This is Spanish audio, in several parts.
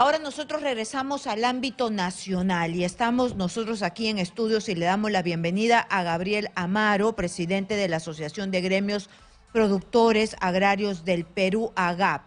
Ahora nosotros regresamos al ámbito nacional y estamos nosotros aquí en estudios y le damos la bienvenida a Gabriel Amaro, presidente de la Asociación de Gremios Productores Agrarios del Perú, AGAP.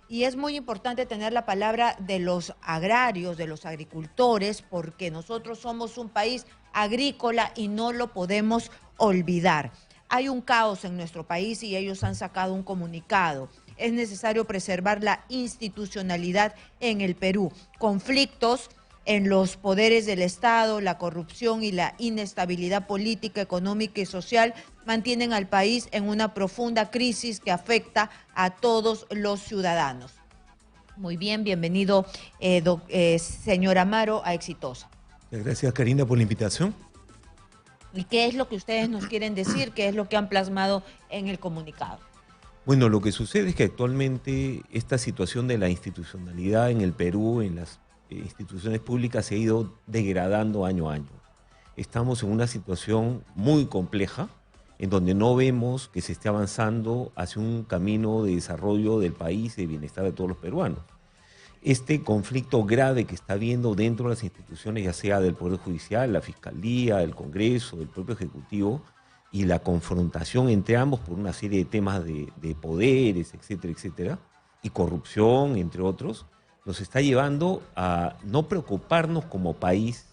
Y es muy importante tener la palabra de los agrarios, de los agricultores, porque nosotros somos un país agrícola y no lo podemos olvidar. Hay un caos en nuestro país y ellos han sacado un comunicado. Es necesario preservar la institucionalidad en el Perú. Conflictos en los poderes del Estado, la corrupción y la inestabilidad política, económica y social mantienen al país en una profunda crisis que afecta a todos los ciudadanos. Muy bien, bienvenido, señor Amaro, a Exitosa. Gracias, Karina, por la invitación. ¿Y qué es lo que ustedes nos quieren decir? ¿Qué es lo que han plasmado en el comunicado? Bueno, lo que sucede es que actualmente esta situación de la institucionalidad en el Perú, en las instituciones públicas, se ha ido degradando año a año. Estamos en una situación muy compleja, en donde no vemos que se esté avanzando hacia un camino de desarrollo del país y de bienestar de todos los peruanos. Este conflicto grave que está habiendo dentro de las instituciones, ya sea del Poder Judicial, la Fiscalía, el Congreso, el propio Ejecutivo, y la confrontación entre ambos por una serie de temas de poderes, etcétera, etcétera, y corrupción, entre otros, nos está llevando a no preocuparnos como país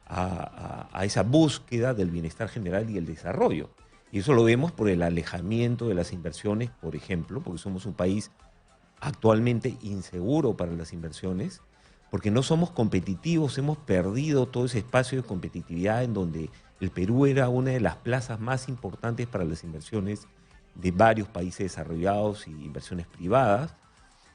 a esa búsqueda del bienestar general y el desarrollo. Y eso lo vemos por el alejamiento de las inversiones, por ejemplo, porque somos un país actualmente inseguro para las inversiones, porque no somos competitivos, hemos perdido todo ese espacio de competitividad en donde el Perú era una de las plazas más importantes para las inversiones de varios países desarrollados y inversiones privadas.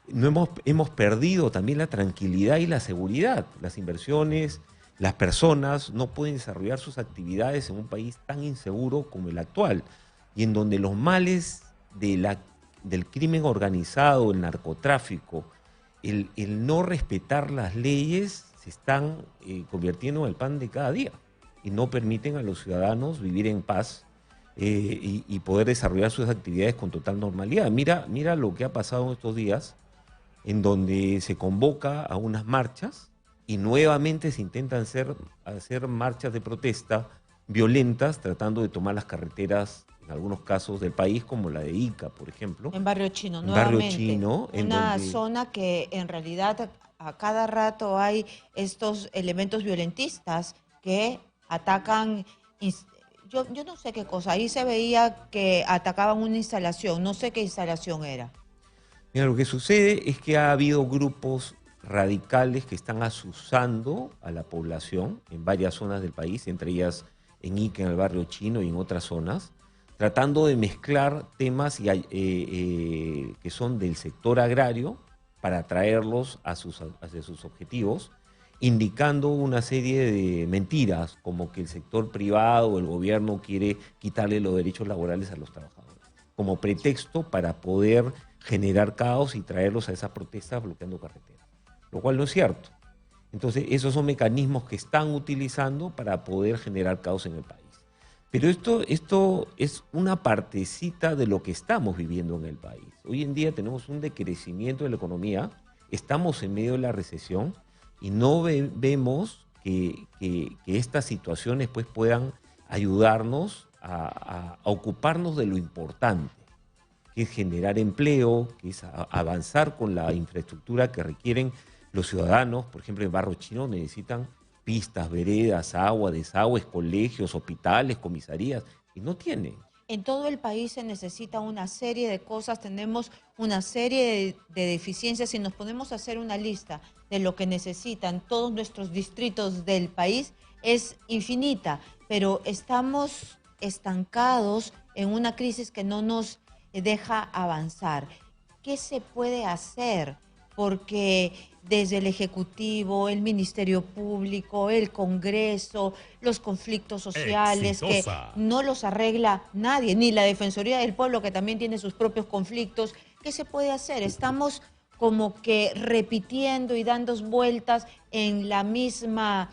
No hemos perdido también la tranquilidad y la seguridad. Las inversiones, las personas no pueden desarrollar sus actividades en un país tan inseguro como el actual y en donde los males del crimen organizado, el narcotráfico, el no respetar las leyes se están convirtiendo en el pan de cada día y no permiten a los ciudadanos vivir en paz y poder desarrollar sus actividades con total normalidad. Mira lo que ha pasado en estos días, en donde se convoca a unas marchas y nuevamente se intentan hacer marchas de protesta violentas, tratando de tomar las carreteras, en algunos casos del país, como la de Ica, por ejemplo. En Barrio Chino, En Barrio nuevamente. Chino, en Una donde... zona que en realidad a cada rato hay estos elementos violentistas que atacan. Yo no sé qué cosa. Ahí se veía que atacaban una instalación. No sé qué instalación era. Mira, lo que sucede es que ha habido grupos radicales que están asusando a la población en varias zonas del país, entre ellas en Ica, en el Barrio Chino y en otras zonas, tratando de mezclar temas que son del sector agrario para atraerlos hacia sus objetivos, indicando una serie de mentiras, como que el sector privado o el gobierno quiere quitarle los derechos laborales a los trabajadores, como pretexto para poder generar caos y traerlos a esas protestas bloqueando carreteras, lo cual no es cierto. Entonces, esos son mecanismos que están utilizando para poder generar caos en el país. Pero esto es una partecita de lo que estamos viviendo en el país. Hoy en día tenemos un decrecimiento de la economía, estamos en medio de la recesión y no vemos que estas situaciones pues, puedan ayudarnos a ocuparnos de lo importante, que es generar empleo, que es avanzar con la infraestructura que requieren los ciudadanos. Por ejemplo, en Barrio Chino necesitan pistas, veredas, agua, desagües, colegios, hospitales, comisarías, y no tienen. En todo el país se necesita una serie de cosas, tenemos una serie de deficiencias. Si nos ponemos a hacer una lista de lo que necesitan todos nuestros distritos del país, es infinita, pero estamos estancados en una crisis que no nos deja avanzar. ¿Qué se puede hacer? Porque desde el Ejecutivo, el Ministerio Público, el Congreso, los conflictos sociales Exitosa. que no los arregla nadie, ni la Defensoría del Pueblo, que también tiene sus propios conflictos. ¿Qué se puede hacer? Estamos como que repitiendo y dando vueltas en la misma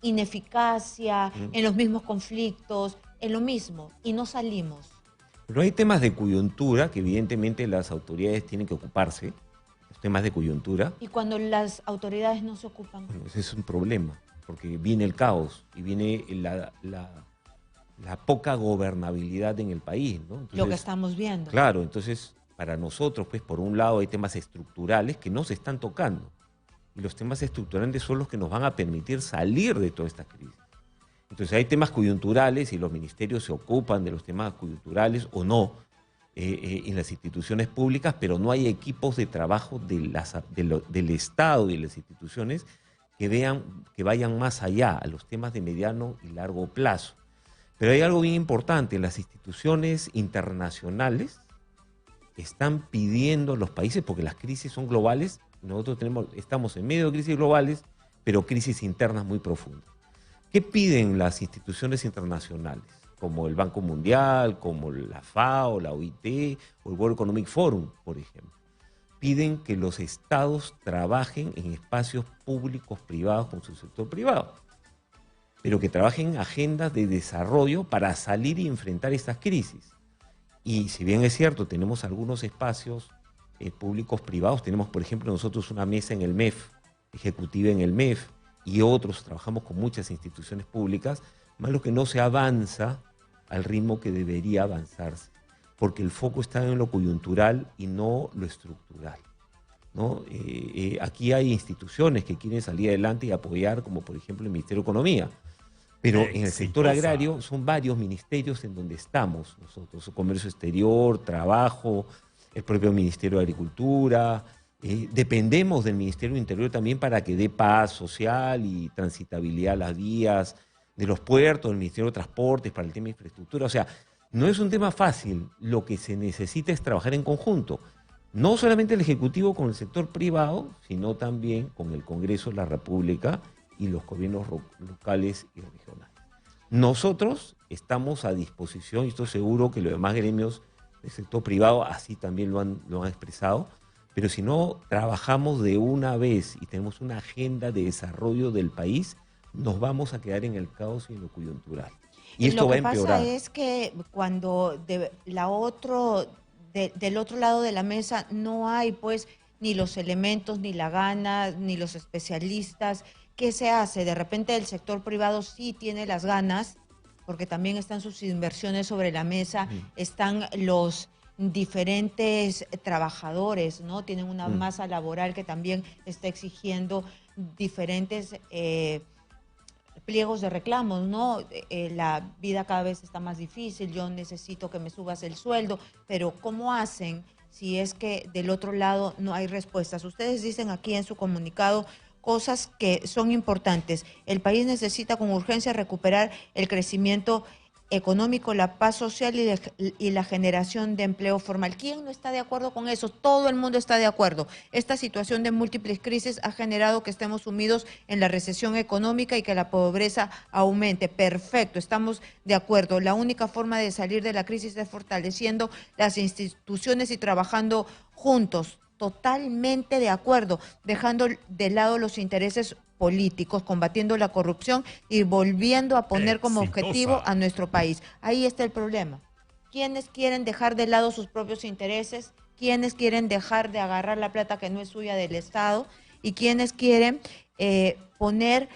ineficacia, en los mismos conflictos, en lo mismo, y no salimos. Pero hay temas de coyuntura que evidentemente las autoridades tienen que ocuparse. temas de coyuntura. ¿Y cuando las autoridades no se ocupan? Bueno, ese es un problema, porque viene el caos y viene la poca gobernabilidad en el país, ¿no? Entonces, lo que estamos viendo. Claro, entonces para nosotros, pues por un lado hay temas estructurales que no se están tocando. Y los temas estructurales son los que nos van a permitir salir de toda esta crisis. Entonces hay temas coyunturales y los ministerios se ocupan de los temas coyunturales o no en las instituciones públicas, pero no hay equipos de trabajo del Estado y de las instituciones que vayan más allá a los temas de mediano y largo plazo. Pero hay algo bien importante, las instituciones internacionales están pidiendo a los países, porque las crisis son globales, nosotros estamos en medio de crisis globales, pero crisis internas muy profundas. ¿Qué piden las instituciones internacionales? Como el Banco Mundial, como la FAO, la OIT o el World Economic Forum, por ejemplo. Piden que los estados trabajen en espacios públicos privados con su sector privado, pero que trabajen en agendas de desarrollo para salir y enfrentar estas crisis. Y si bien es cierto, tenemos algunos espacios públicos privados, tenemos por ejemplo nosotros una mesa en el MEF, ejecutiva en el MEF, y otros trabajamos con muchas instituciones públicas, más lo que no se avanza al ritmo que debería avanzarse, porque el foco está en lo coyuntural y no lo estructural, ¿no? Aquí hay instituciones que quieren salir adelante y apoyar, como por ejemplo el Ministerio de Economía, pero en el sector agrario son varios ministerios en donde estamos nosotros, Comercio Exterior, Trabajo, el propio Ministerio de Agricultura. Dependemos del Ministerio del Interior también para que dé paz social y transitabilidad a las vías, de los puertos, del Ministerio de Transportes para el tema de infraestructura. O sea, no es un tema fácil, lo que se necesita es trabajar en conjunto. No solamente el Ejecutivo con el sector privado, sino también con el Congreso de la República y los gobiernos locales y regionales. Nosotros estamos a disposición, y estoy seguro que los demás gremios del sector privado así también lo han expresado, pero si no trabajamos de una vez y tenemos una agenda de desarrollo del país, nos vamos a quedar en el caos y en lo coyuntural. Y esto va a empeorar. Lo que pasa es que cuando del otro lado de la mesa no hay pues ni los elementos, ni la gana, ni los especialistas. ¿Qué se hace? De repente el sector privado sí tiene las ganas, porque también están sus inversiones sobre la mesa, están los diferentes trabajadores, ¿no? Tienen una masa laboral que también está exigiendo diferentes pliegos de reclamos, ¿no? La vida cada vez está más difícil, yo necesito que me subas el sueldo, pero ¿cómo hacen si es que del otro lado no hay respuestas? Ustedes dicen aquí en su comunicado cosas que son importantes. El país necesita con urgencia recuperar el crecimiento económico, la paz social y la generación de empleo formal. ¿Quién no está de acuerdo con eso? Todo el mundo está de acuerdo. Esta situación de múltiples crisis ha generado que estemos sumidos en la recesión económica y que la pobreza aumente. Perfecto, estamos de acuerdo. La única forma de salir de la crisis es fortaleciendo las instituciones y trabajando juntos. Totalmente de acuerdo, dejando de lado los intereses políticos, combatiendo la corrupción y volviendo a poner como objetivo a nuestro país. Ahí está el problema. ¿Quiénes quieren dejar de lado sus propios intereses? ¿Quiénes quieren dejar de agarrar la plata que no es suya del Estado? ¿Y quiénes quieren poner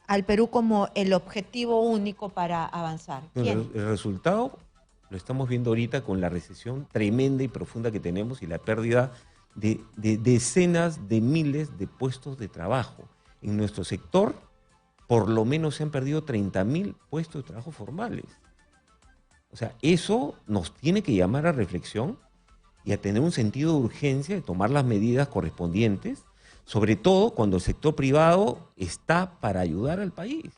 al Perú como el objetivo único para avanzar? El resultado lo estamos viendo ahorita con la recesión tremenda y profunda que tenemos y la pérdida de decenas de miles de puestos de trabajo. En nuestro sector, por lo menos se han perdido 30.000 puestos de trabajo formales. O sea, eso nos tiene que llamar a reflexión y a tener un sentido de urgencia de tomar las medidas correspondientes, sobre todo cuando el sector privado está para ayudar al país.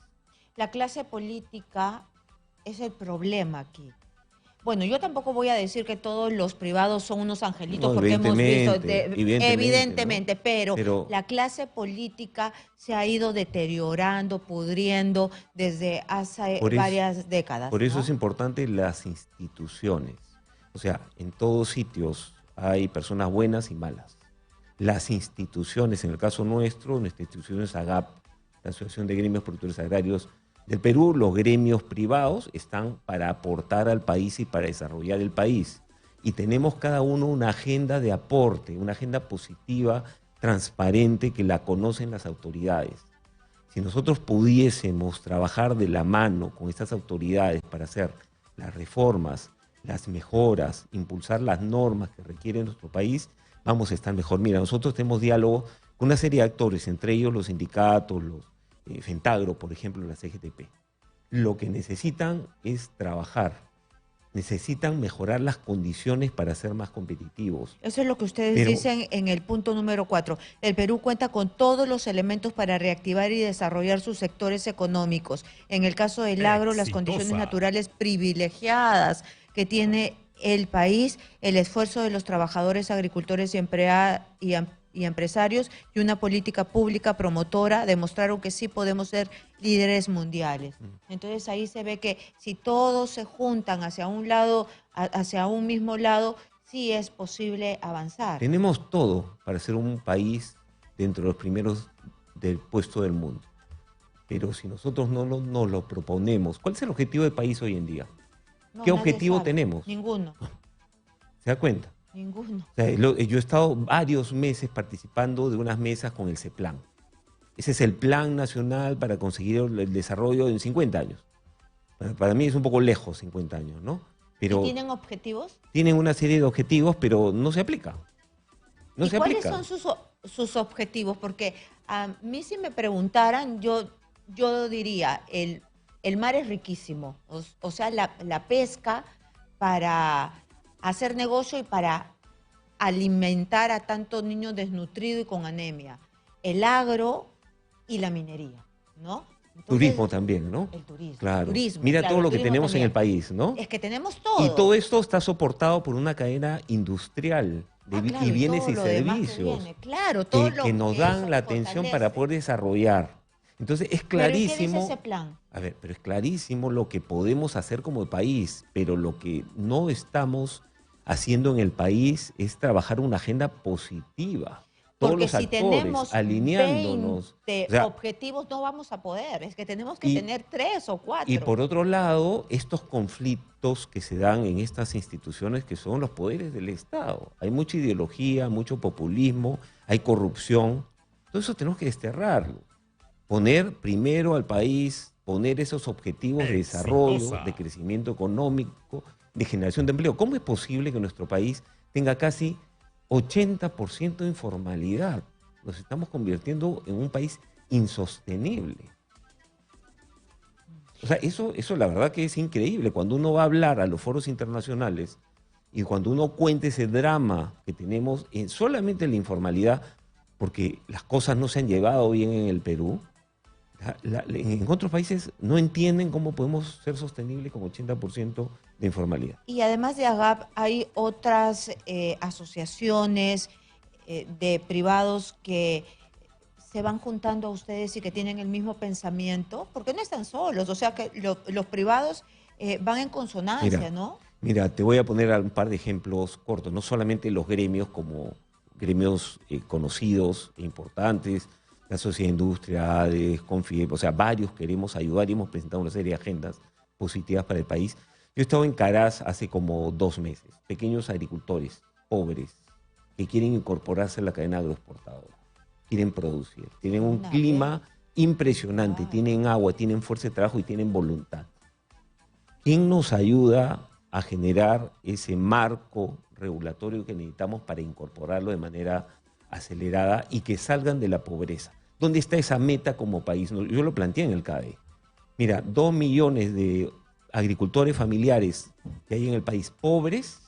La clase política es el problema aquí. Bueno, yo tampoco voy a decir que todos los privados son unos angelitos, porque hemos visto, evidentemente, ¿no? pero la clase política se ha ido deteriorando, pudriendo desde hace varias décadas. Por eso ¿no? es importante las instituciones. O sea, en todos sitios hay personas buenas y malas. Las instituciones, en el caso nuestro, nuestra institución es AGAP, la Asociación de Gremios Productores Agrarios del Perú. Los gremios privados están para aportar al país y para desarrollar el país. Y tenemos cada uno una agenda de aporte, una agenda positiva transparente, que la conocen las autoridades. Si nosotros pudiésemos trabajar de la mano con estas autoridades para hacer las reformas, las mejoras, impulsar las normas que requiere nuestro país, vamos a estar mejor. Mira, nosotros tenemos diálogo con una serie de actores, entre ellos los sindicatos, los Fentagro, por ejemplo, la CGTP. Lo que necesitan es trabajar, necesitan mejorar las condiciones para ser más competitivos. Eso es lo que ustedes dicen en el punto número 4. El Perú cuenta con todos los elementos para reactivar y desarrollar sus sectores económicos. En el caso del agro, las condiciones naturales privilegiadas que tiene el país, el esfuerzo de los trabajadores, agricultores y empresarios y una política pública promotora demostraron que sí podemos ser líderes mundiales. Entonces ahí se ve que si todos se juntan hacia un lado, hacia un mismo lado, sí es posible avanzar. Tenemos todo para ser un país dentro de los primeros del puesto del mundo. Pero si nosotros no lo proponemos, ¿cuál es el objetivo del país hoy en día? ¿Qué objetivo tenemos? Ninguno. ¿Se da cuenta? Ninguno. O sea, yo he estado varios meses participando de unas mesas con el CEPLAN. Ese es el Plan Nacional para conseguir el desarrollo en 50 años. Para mí es un poco lejos 50 años, ¿no? Pero ¿y tienen objetivos? Tienen una serie de objetivos, pero no se aplica. ¿Y cuáles son sus objetivos? Porque a mí si me preguntaran, yo diría, el mar es riquísimo. O sea, la pesca para hacer negocio y para alimentar a tantos niños desnutridos y con anemia. El agro y la minería, ¿no? Entonces, turismo también, ¿no? El turismo. Claro. Turismo, mira claro, todo lo que turismo tenemos también. En el país, ¿no? Es que tenemos todo. Y todo esto está soportado por una cadena industrial de claro, bienes y servicios que nos dan la atención para poder desarrollar. Entonces es clarísimo. ¿Pero qué dice ese plan? A ver, pero es clarísimo lo que podemos hacer como país, pero lo que no estamos haciendo en el país es trabajar una agenda positiva. Todos Porque los si actores, tenemos alineándonos. 20 objetivos no vamos a poder, es que tenemos que tener 3 o 4. Y por otro lado, estos conflictos que se dan en estas instituciones que son los poderes del Estado. Hay mucha ideología, mucho populismo, hay corrupción. Todo eso tenemos que desterrarlo. Poner primero al país, poner esos objetivos de desarrollo, de crecimiento económico, de generación de empleo. ¿Cómo es posible que nuestro país tenga casi 80% de informalidad? Nos estamos convirtiendo en un país insostenible. O sea, eso la verdad que es increíble. Cuando uno va a hablar a los foros internacionales y cuando uno cuenta ese drama que tenemos solamente en la informalidad, porque las cosas no se han llevado bien en el Perú, en otros países no entienden cómo podemos ser sostenibles con 80% de informalidad. Y además de AGAP, hay otras asociaciones de privados que se van juntando a ustedes y que tienen el mismo pensamiento, porque no están solos, o sea que los privados van en consonancia, ¿no? Mira, te voy a poner un par de ejemplos cortos, no solamente los gremios como gremios conocidos e importantes, la Sociedad de Industria, ADES, Confie, o sea, varios queremos ayudar y hemos presentado una serie de agendas positivas para el país. Yo he estado en Caraz hace como 2 meses, pequeños agricultores, pobres, que quieren incorporarse a la cadena agroexportadora, quieren producir, tienen un clima impresionante, tienen agua, tienen fuerza de trabajo y tienen voluntad. ¿Quién nos ayuda a generar ese marco regulatorio que necesitamos para incorporarlo de manera acelerada y que salgan de la pobreza? ¿Dónde está esa meta como país? Yo lo planteé en el CADE. Mira, 2 millones de agricultores familiares que hay en el país pobres,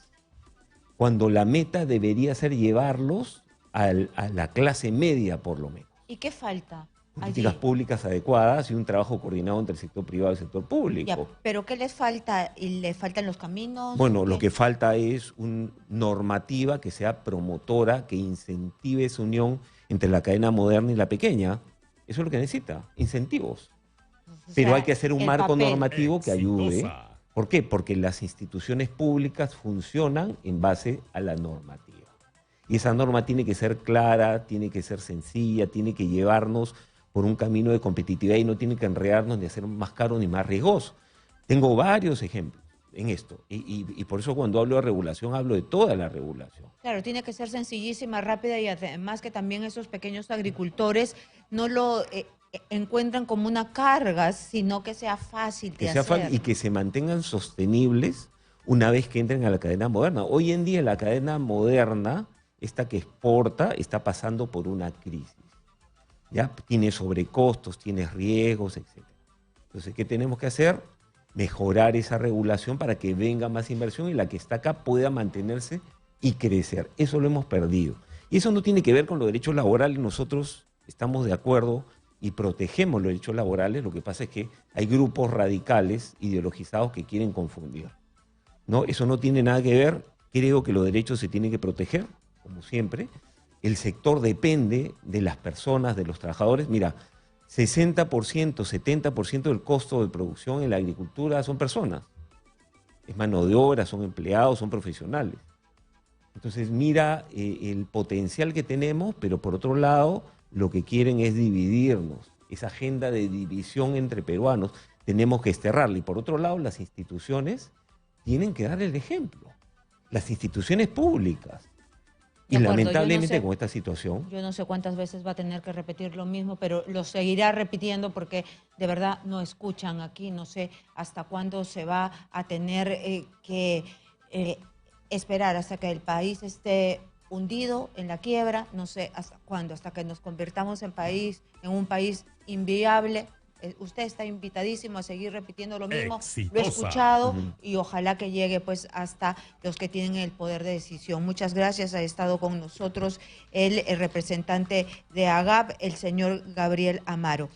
cuando la meta debería ser llevarlos a la clase media, por lo menos. ¿Y qué falta? Políticas públicas adecuadas y un trabajo coordinado entre el sector privado y el sector público. Ya, ¿pero qué les falta? ¿Y le faltan los caminos? Bueno, lo que falta es una normativa que sea promotora, que incentive esa unión entre la cadena moderna y la pequeña. Eso es lo que necesita, incentivos. Pero hay que hacer un marco normativo que ayude. ¿Por qué? Porque las instituciones públicas funcionan en base a la normativa. Y esa norma tiene que ser clara, tiene que ser sencilla, tiene que llevarnos por un camino de competitividad y no tiene que enredarnos ni hacer más caro ni más riesgoso. Tengo varios ejemplos. en esto. Y por eso cuando hablo de regulación, hablo de toda la regulación. Claro, tiene que ser sencillísima, rápida y además que también esos pequeños agricultores no lo encuentran como una carga, sino que sea fácil Que de sea hacer. y que se mantengan sostenibles una vez que entren a la cadena moderna. Hoy en día la cadena moderna, esta que exporta, está pasando por una crisis. ¿Ya? Tiene sobrecostos, tiene riesgos, etc. Entonces, ¿qué tenemos que hacer? Mejorar esa regulación para que venga más inversión y la que está acá pueda mantenerse y crecer. Eso lo hemos perdido. Y eso no tiene que ver con los derechos laborales. Nosotros estamos de acuerdo y protegemos los derechos laborales. Lo que pasa es que hay grupos radicales, ideologizados, que quieren confundir. ¿No? Eso no tiene nada que ver. Creo que los derechos se tienen que proteger, como siempre. El sector depende de las personas, de los trabajadores. Mira, 60%, 70% del costo de producción en la agricultura son personas. Es mano de obra, son empleados, son profesionales. Entonces mira el potencial que tenemos, pero por otro lado lo que quieren es dividirnos. Esa agenda de división entre peruanos tenemos que desterrarla. Y por otro lado las instituciones tienen que dar el ejemplo. Las instituciones públicas. Y De acuerdo, lamentablemente con esta situación... Yo no sé cuántas veces va a tener que repetir lo mismo, pero lo seguirá repitiendo porque de verdad no escuchan aquí. No sé hasta cuándo se va a tener que esperar hasta que el país esté hundido en la quiebra. No sé hasta cuándo, hasta que nos convirtamos en un país inviable. Usted está invitadísimo a seguir repitiendo lo mismo. Exitosa. Lo he escuchado y ojalá que llegue pues hasta los que tienen el poder de decisión. Muchas gracias. Ha estado con nosotros el representante de AGAP, el señor Gabriel Amaro.